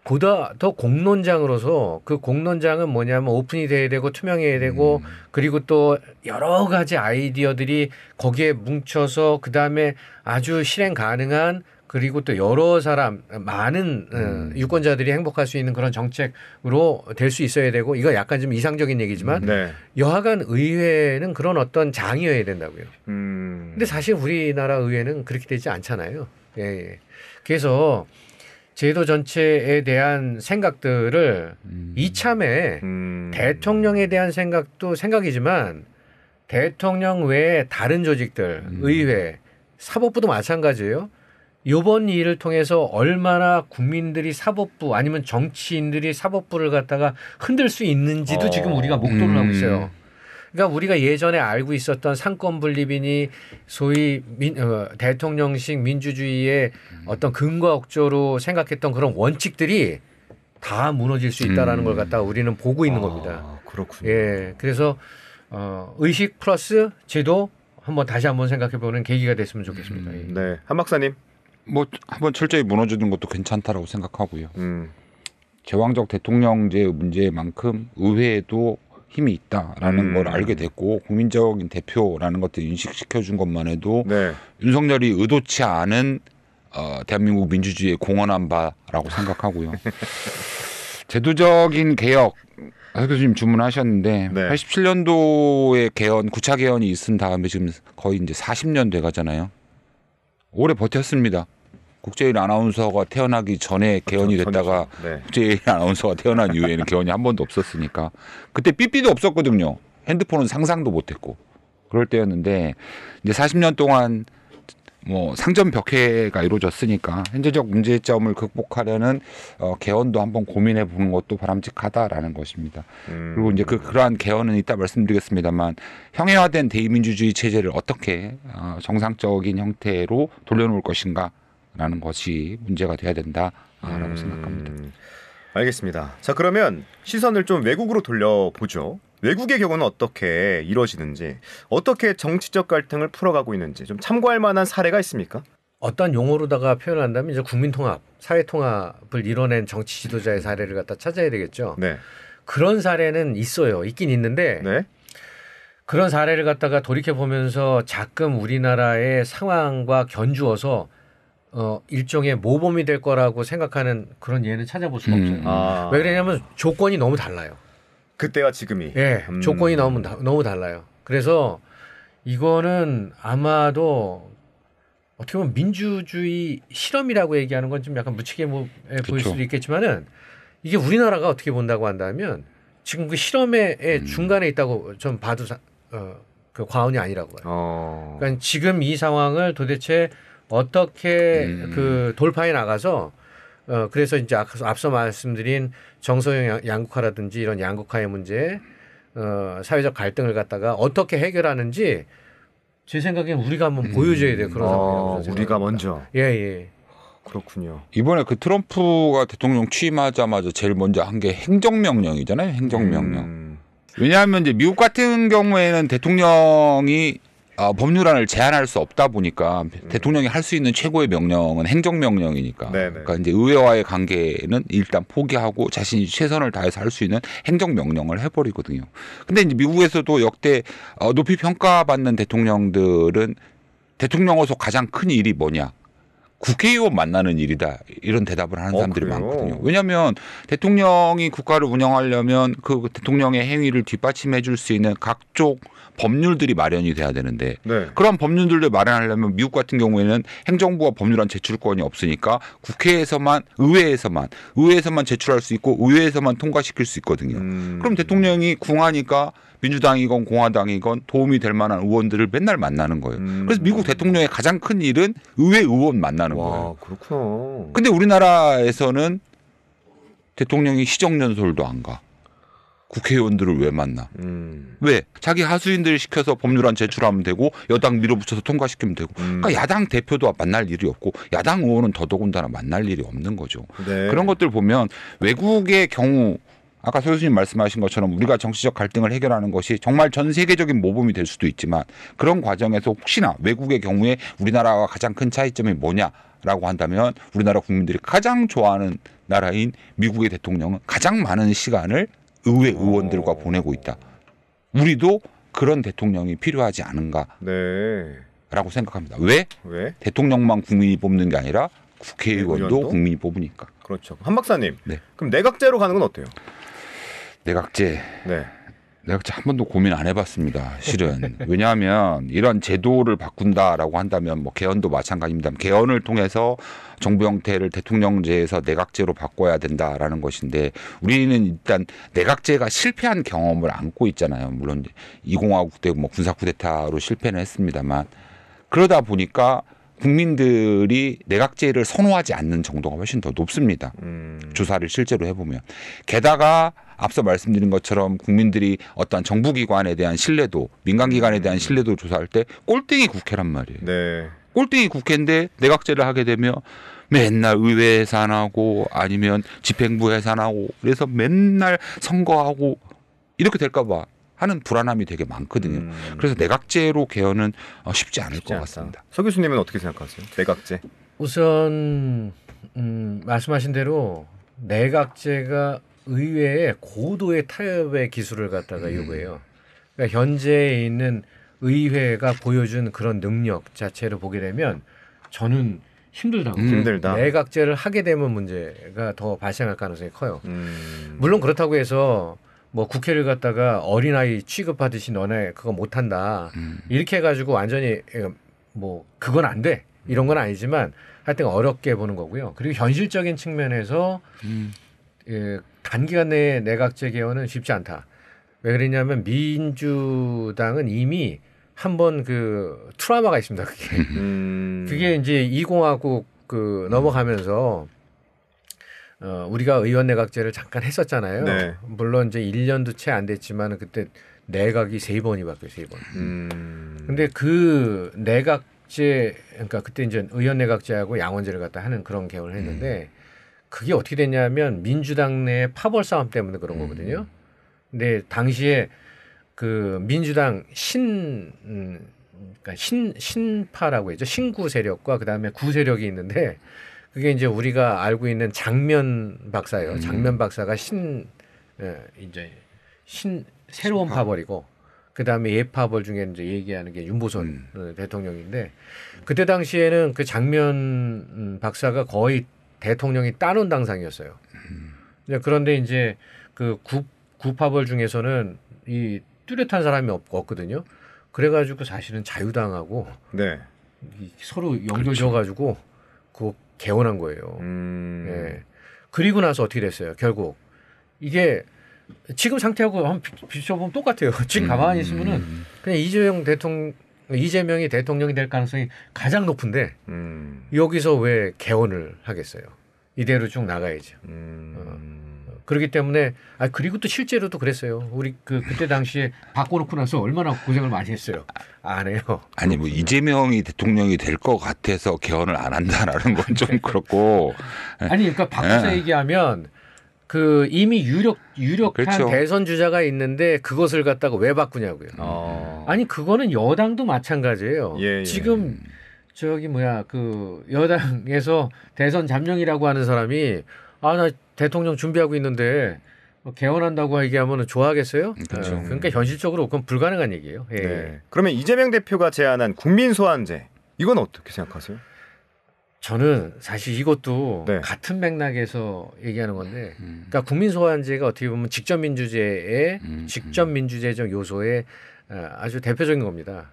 보다 더 공론장으로서 그 공론장은 뭐냐면 오픈이 돼야 되고 투명해야 되고 그리고 또 여러 가지 아이디어들이 거기에 뭉쳐서 그다음에 아주 실행 가능한 그리고 또 여러 사람 많은 유권자들이 행복할 수 있는 그런 정책으로 될 수 있어야 되고 이거 약간 좀 이상적인 얘기지만 네. 여하간 의회는 그런 어떤 장이어야 된다고요. 근데 사실 우리나라 의회는 그렇게 되지 않잖아요. 예. 그래서 제도 전체에 대한 생각들을 이참에 대통령에 대한 생각도 생각이지만 대통령 외에 다른 조직들, 의회, 사법부도 마찬가지예요. 이번 일을 통해서 얼마나 국민들이 사법부 아니면 정치인들이 사법부를 갖다가 흔들 수 있는지도 지금 우리가 목도를 하고 있어요. 그러니까 우리가 예전에 알고 있었던 상권 분립이니 소위 대통령식 민주주의의 어떤 근거 억조로 생각했던 그런 원칙들이 다 무너질 수 있다라는 걸 갖다가 우리는 보고 있는 겁니다. 그렇군요. 예, 그래서 의식 플러스 제도 다시 한번 생각해보는 계기가 됐으면 좋겠습니다. 네, 한 박사님. 뭐 한번 철저히 무너지는 것도 괜찮다라고 생각하고요. 제왕적 대통령제 문제만큼 의회에도 힘이 있다라는 걸 알게 됐고 국민적인 대표라는 것들 인식시켜준 것만 해도 네. 윤석열이 의도치 않은 대한민국 민주주의에 공헌한 바라고 생각하고요. 제도적인 개혁 하 교수님 주문하셨는데 네. 87년도에 개헌 9차 개헌이 있은 다음에 지금 거의 이제 40년 돼 가잖아요. 오래 버텼습니다. 국제일 아나운서가 태어나기 전에 개헌이 됐다가 네. 국제일 아나운서가 태어난 이후에는 개헌이 한 번도 없었으니까 그때 삐삐도 없었거든요. 핸드폰은 상상도 못했고 그럴 때였는데 이제 40년 동안 뭐 상전벽해가 이루어졌으니까 현재적 문제점을 극복하려는 개헌도 한번 고민해 보는 것도 바람직하다라는 것입니다. 그리고 이제 그러한 개헌은 이따 말씀드리겠습니다만 형해화된 대의민주주의 체제를 어떻게 정상적인 형태로 돌려놓을 것인가라는 것이 문제가 돼야 된다라고 생각합니다. 알겠습니다. 자, 그러면 시선을 좀 외국으로 돌려보죠. 외국의 경우는 어떻게 이루어지는지, 어떻게 정치적 갈등을 풀어가고 있는지 좀 참고할 만한 사례가 있습니까? 어떤 용어로다가 표현한다면 이제 국민통합, 사회통합을 이뤄낸 정치 지도자의 사례를 갖다 찾아야 되겠죠. 네. 그런 사례는 있어요. 있긴 있는데 네. 그런 사례를 갖다가 돌이켜 보면서 자금 우리나라의 상황과 견주어서 일종의 모범이 될 거라고 생각하는 그런 예는 찾아볼 수가 없어요. 아. 왜 그러냐면 조건이 너무 달라요. 그때와 지금이. 예, 조건이 너무 달라요. 그래서 이거는 아마도 어떻게 보면 민주주의 실험이라고 얘기하는 건 좀 약간 무책임해 보일 수도 있겠지만은 이게 우리나라가 어떻게 본다고 한다면 지금 그 실험의 중간에 있다고 좀 봐도 그 과언이 아니라고요. 그러니까 지금 이 상황을 도대체 어떻게 그 돌파해 나가서 그래서 이제 앞서 말씀드린 정서형 양극화라든지 이런 양극화의 문제, 사회적 갈등을 갖다가 어떻게 해결하는지 제 생각엔 우리가 한번 보여줘야 돼요. 그런 상황이라고 저는 우리가 생각합니다. 먼저. 예. 그렇군요. 이번에 그 트럼프가 대통령 취임하자마자 제일 먼저 한 게 행정명령이잖아요. 행정명령. 왜냐하면 이제 미국 같은 경우에는 대통령이 법률안을 제한할 수 없다 보니까 대통령이 할 수 있는 최고의 명령은 행정명령이니까. 네네. 그러니까 이제 의회와의 관계는 일단 포기하고 자신이 최선을 다해서 할 수 있는 행정명령을 해버리거든요. 근데 이제 미국에서도 역대 높이 평가받는 대통령들은 대통령으로서 가장 큰 일이 뭐냐? 국회의원 만나는 일이다. 이런 대답을 하는 사람들이 그래요? 많거든요. 왜냐하면 대통령이 국가를 운영하려면 그 대통령의 행위를 뒷받침해 줄 수 있는 각종 법률들이 마련이 돼야 되는데 네. 그런 법률들을 마련하려면 미국 같은 경우에는 행정부가 법률안 제출권이 없으니까 국회에서만 의회에서만 제출할 수 있고 의회에서만 통과시킬 수 있거든요. 그럼 대통령이 궁하니까 민주당이건 공화당이건 도움이 될 만한 의원들을 맨날 만나는 거예요. 그래서 미국 대통령의 가장 큰 일은 의회 의원 만나는 거예요. 그렇구나. 근데 우리나라에서는 대통령이 시정연설도 안 가. 국회의원들을 왜 만나? 왜? 자기 하수인들 시켜서 법률안 제출하면 되고 여당 밀어붙여서 통과시키면 되고 그러니까 야당 대표도 만날 일이 없고 야당 의원은 더더군다나 만날 일이 없는 거죠. 네. 그런 것들 보면 외국의 경우 아까 서 교수님 말씀하신 것처럼 우리가 정치적 갈등을 해결하는 것이 정말 전 세계적인 모범이 될 수도 있지만 그런 과정에서 혹시나 외국의 경우에 우리나라와 가장 큰 차이점이 뭐냐라고 한다면 우리나라 국민들이 가장 좋아하는 나라인 미국의 대통령은 가장 많은 시간을 의회 의원들과 보내고 있다. 우리도 그런 대통령이 필요하지 않은가라고 네. 생각합니다. 왜? 왜? 대통령만 국민이 뽑는 게 아니라 국회의원도 의원도? 국민이 뽑으니까. 그렇죠. 한 박사님. 네. 그럼 내각제로 가는 건 어때요? 내각제. 네. 내각제 한 번도 고민 안 해봤습니다. 실은. 왜냐하면 이런 제도를 바꾼다라고 한다면 뭐 개헌도 마찬가지입니다. 개헌을 통해서 정부 형태를 대통령제에서 내각제로 바꿔야 된다라는 것인데 우리는 일단 내각제가 실패한 경험을 안고 있잖아요. 물론 20화국 때 뭐 군사 쿠데타로 실패는 했습니다만 그러다 보니까 국민들이 내각제를 선호하지 않는 정도가 훨씬 더 높습니다. 조사를 실제로 해보면. 게다가 앞서 말씀드린 것처럼 국민들이 어떤 정부기관에 대한 신뢰도, 민간기관에 대한 신뢰도 조사할 때 꼴등이 국회란 말이에요. 네. 꼴등이 국회인데 내각제를 하게 되면 맨날 의회 해산하고 아니면 집행부 해산하고 그래서 맨날 선거하고 이렇게 될까 봐 하는 불안함이 되게 많거든요. 그래서 내각제로 개헌은 쉽지 않을 것 같습니다. 서 교수님은 어떻게 생각하세요? 내각제. 우선 말씀하신 대로 내각제가 의회에 고도의 타협의 기술을 갖다가 요구해요. 그러니까 현재에 있는 의회가 보여준 그런 능력 자체를 보게 되면 저는 힘들다고. 힘들다. 내각제를 하게 되면 문제가 더 발생할 가능성이 커요. 물론 그렇다고 해서 뭐 국회를 갖다가 어린아이 취급하듯이 너네 그거 못한다. 이렇게 해가지고 완전히 뭐 그건 안 돼. 이런 건 아니지만 하여튼 어렵게 보는 거고요. 그리고 현실적인 측면에서 단기간 내에 내각제 개헌은 쉽지 않다. 왜 그러냐면 민주당은 이미 한번 그 트라우마가 있습니다. 그게 이제 20하고 그 넘어가면서 우리가 의원 내각제를 잠깐 했었잖아요. 네. 물론 이제 1년도 채 안 됐지만 그때 내각이 3번이 바뀌어요. 3번. 근데 그 내각제 그러니까 그때 이제 의원 내각제하고 양원제를 갖다 하는 그런 개헌을 했는데 그게 어떻게 됐냐면 민주당 내 파벌 싸움 때문에 그런 거거든요. 근데 당시에 그 민주당 그러니까 신파라고 했죠. 신구 세력과 그다음에 구 세력이 있는데 그게 이제 우리가 알고 있는 장면 박사예요. 장면 박사가 이제 새로운 파벌이고 그다음에 예파벌 중에 이제 얘기하는 게 윤보선 대통령인데 그때 당시에는 그 장면 박사가 거의 대통령이 따놓은 당상이었어요. 그런데 이제 그 구파벌 중에서는 이 뚜렷한 사람이 없거든요. 그래가지고 사실은 자유당하고 네. 서로 연결져가지고 그 개헌한 거예요. 예. 그리고 나서 어떻게 됐어요? 결국 이게 지금 상태하고 한번 비춰보면 똑같아요. 지금 가만히 있으면은 그냥 이재명이 대통령이 될 가능성이 가장 높은데 여기서 왜 개헌을 하겠어요? 이대로 쭉 나가야죠. 그렇기 때문에 그리고 또 실제로도 그랬어요. 우리 그때 당시에 바꿔놓고 나서 얼마나 고생을 많이 했어요. 안 해요. 아니 뭐 이재명이 대통령이 될 것 같아서 개헌을 안 한다라는 건 좀 그렇고. 아니 그러니까 바꿔서 얘기하면 그 이미 유력한 그렇죠. 대선 주자가 있는데 그것을 갖다가 왜 바꾸냐고요. 아니 그거는 여당도 마찬가지예요. 예. 지금 그 여당에서 대선 잠룡이라고 하는 사람이 나 대통령 준비하고 있는데 개헌한다고 얘기하면 좋아하겠어요? 그렇죠. 그러니까 현실적으로 그건 불가능한 얘기예요. 예. 네. 그러면 이재명 대표가 제안한 국민소환제 이건 어떻게 생각하세요? 저는 사실 이것도 네. 같은 맥락에서 얘기하는 건데, 그러니까 국민소환제가 어떻게 보면 직접 민주제적 요소의 아주 대표적인 겁니다.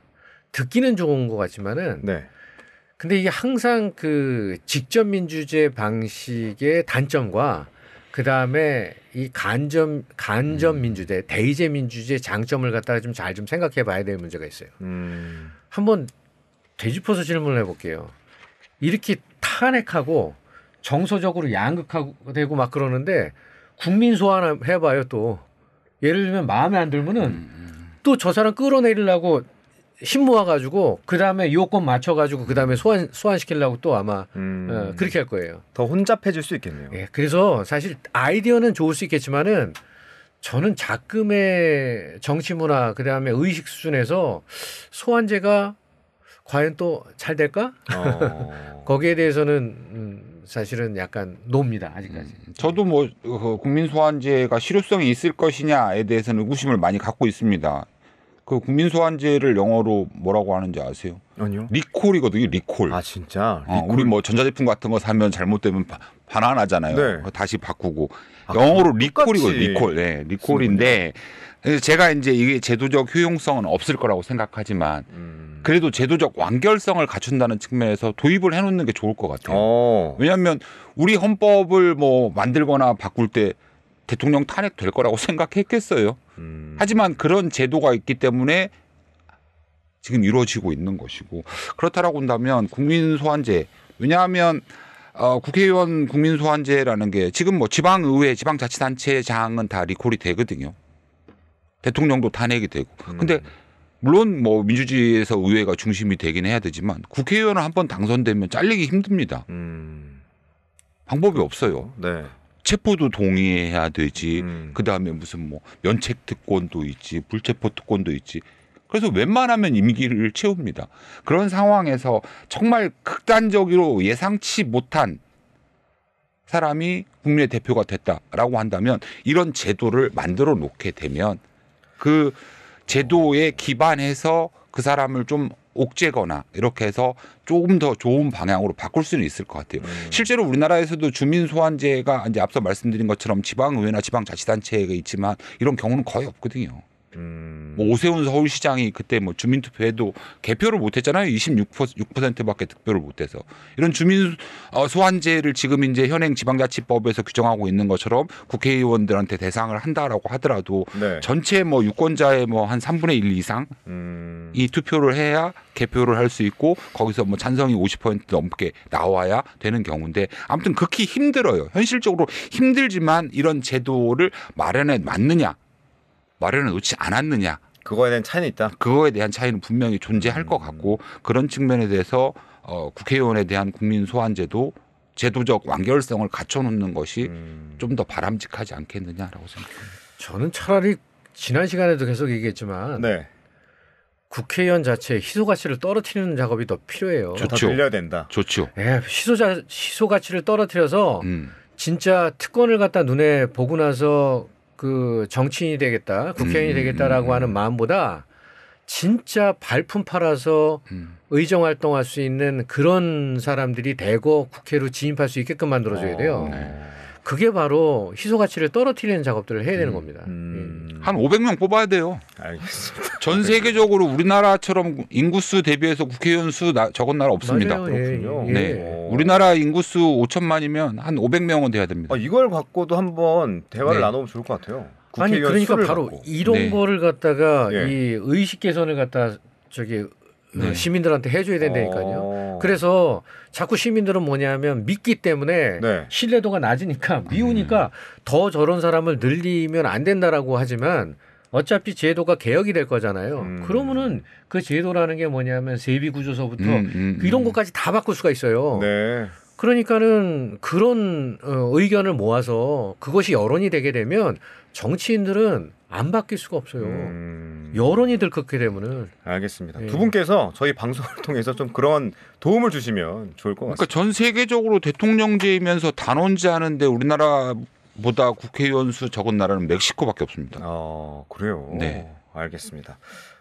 듣기는 좋은 것 같지만은, 네. 근데 이게 항상 그 직접 민주제 방식의 단점과 그 다음에 이 간접 민주제, 대의제 민주제 장점을 갖다가 좀 잘 좀 생각해봐야 될 문제가 있어요. 한번 되짚어서 질문을 해볼게요. 이렇게 탄핵하고 정서적으로 양극화되고 되고 막 그러는데 국민 소환 해봐요 또. 예를 들면 마음에 안 들면은 또 저 사람 끌어내리려고 힘 모아가지고 그 다음에 요건 맞춰가지고 그 다음에 소환시키려고 또 아마 그렇게 할 거예요. 더 혼잡해질 수 있겠네요. 예, 그래서 사실 아이디어는 좋을 수 있겠지만은 저는 작금의 정치 문화 그 다음에 의식 수준에서 소환제가 과연 또 잘 될까? 거기에 대해서는 사실은 약간 놉니다 아직까지. 저도 뭐 국민 소환제가 실효성이 있을 것이냐에 대해서는 의구심을 많이 갖고 있습니다. 그 국민 소환제를 영어로 뭐라고 하는지 아세요? 아니요. 리콜이거든요. 리콜. 아 진짜? 우리 뭐 전자제품 같은 거 사면 잘못되면 반환하잖아요. 네. 다시 바꾸고 영어로 리콜이고 똑같이. 리콜. 네, 리콜인데 제가 이제 이게 제도적 효용성은 없을 거라고 생각하지만 그래도 제도적 완결성을 갖춘다는 측면에서 도입을 해놓는 게 좋을 것 같아요. 왜냐하면 우리 헌법을 뭐 만들거나 바꿀 때 대통령 탄핵 될 거라고 생각했겠어요. 하지만 그런 제도가 있기 때문에 지금 이루어지고 있는 것이고 그렇다라고 한다면 국민 소환제 왜냐하면 국회의원 국민 소환제라는 게 지금 뭐 지방의회 지방자치단체장은 다 리콜이 되거든요. 대통령도 탄핵이 되고 근데 물론 뭐 민주주의에서 의회가 중심이 되긴 해야 되지만 국회의원은 한번 당선되면 잘리기 힘듭니다. 방법이 없어요. 네. 체포도 동의해야 되지. 그다음에 무슨 뭐 면책 특권도 있지. 불체포 특권도 있지. 그래서 웬만하면 임기를 채웁니다. 그런 상황에서 정말 극단적으로 예상치 못한 사람이 국민의 대표가 됐다라고 한다면 이런 제도를 만들어 놓게 되면 그 제도에 기반해서 그 사람을 좀 옥죄거나 이렇게 해서 조금 더 좋은 방향으로 바꿀 수는 있을 것 같아요. 실제로 우리나라에서도 주민 소환제가 이제 앞서 말씀드린 것처럼 지방의회나 지방자치단체가 있지만 이런 경우는 거의 없거든요. 뭐 오세훈 서울시장이 그때 뭐 주민투표에도 개표를 못했잖아요. 26%밖에 득표를 못해서 이런 주민 소환제를 지금 이제 현행 지방자치법에서 규정하고 있는 것처럼 국회의원들한테 대상을 한다라고 하더라도 네. 전체 뭐 유권자의 뭐 한 3분의 1 이상 이 투표를 해야 개표를 할 수 있고 거기서 뭐 찬성이 50% 넘게 나와야 되는 경우인데 아무튼 극히 힘들어요. 현실적으로 힘들지만 이런 제도를 마련해 놓지 않았느냐. 그거에 대한 차이는 있다. 그거에 대한 차이는 분명히 존재할 것 같고 그런 측면에 대해서 국회의원에 대한 국민 소환제도 제도적 완결성을 갖춰놓는 것이 좀 더 바람직하지 않겠느냐라고 생각합니다. 저는 차라리 지난 시간에도 계속 얘기했지만 네. 국회의원 자체의 희소 가치를 떨어뜨리는 작업이 더 필요해요. 좋죠. 더 빌려야 된다. 좋죠. 희소 가치를 떨어뜨려서 진짜 특권을 갖다 눈에 보고 나서 그 정치인이 되겠다, 국회의원이 되겠다라고 하는 마음보다 진짜 발품 팔아서 의정 활동할 수 있는 그런 사람들이 대거 국회로 진입할 수 있게끔 만들어줘야 돼요. 그게 바로 희소 가치를 떨어뜨리는 작업들을 해야 되는 겁니다. 한 500명 뽑아야 돼요. 알겠습니다. 전 세계적으로 우리나라처럼 인구수 대비해서 국회의원 수 적은 나라 없습니다. 맞아요. 그렇군요. 예. 네. 우리나라 인구수 5천만이면 한 500명은 돼야 됩니다. 이걸 갖고도 한번 대화를 네. 나눠보면 좋을 것 같아요. 아니 국회의원 그러니까 수를 바로 갖고. 이런 네. 거를 갖다가 예. 이 의식 개선을 갖다 저기 네. 시민들한테 해줘야 된다니까요. 그래서 자꾸 시민들은 뭐냐면 믿기 때문에 네. 신뢰도가 낮으니까 미우니까 더 저런 사람을 늘리면 안 된다라고 하지만 어차피 제도가 개혁이 될 거잖아요. 그러면은 그 제도라는 게 뭐냐면 세비 구조서부터 이런 것까지 다 바꿀 수가 있어요. 네. 그러니까는 그런 의견을 모아서 그것이 여론이 되게 되면 정치인들은 안 바뀔 수가 없어요. 여론이 들끓게 되면은. 알겠습니다. 예. 두 분께서 저희 방송을 통해서 좀 그런 도움을 주시면 좋을 것 그러니까 같습니다. 전 세계적으로 대통령제이면서 단원제 하는데 우리나라보다 국회의원 수 적은 나라는 멕시코밖에 없습니다. 그래요. 네. 알겠습니다.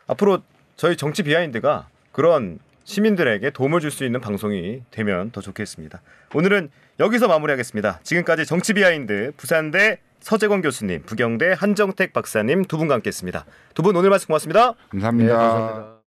앞으로 저희 정치 비하인드가 그런 시민들에게 도움을 줄 수 있는 방송이 되면 더 좋겠습니다. 오늘은 여기서 마무리하겠습니다. 지금까지 정치 비하인드 부산대 서재권 교수님, 부경대 한정택 박사님 두 분과 함께했습니다. 두 분 오늘 말씀 고맙습니다. 감사합니다. 네, 감사합니다.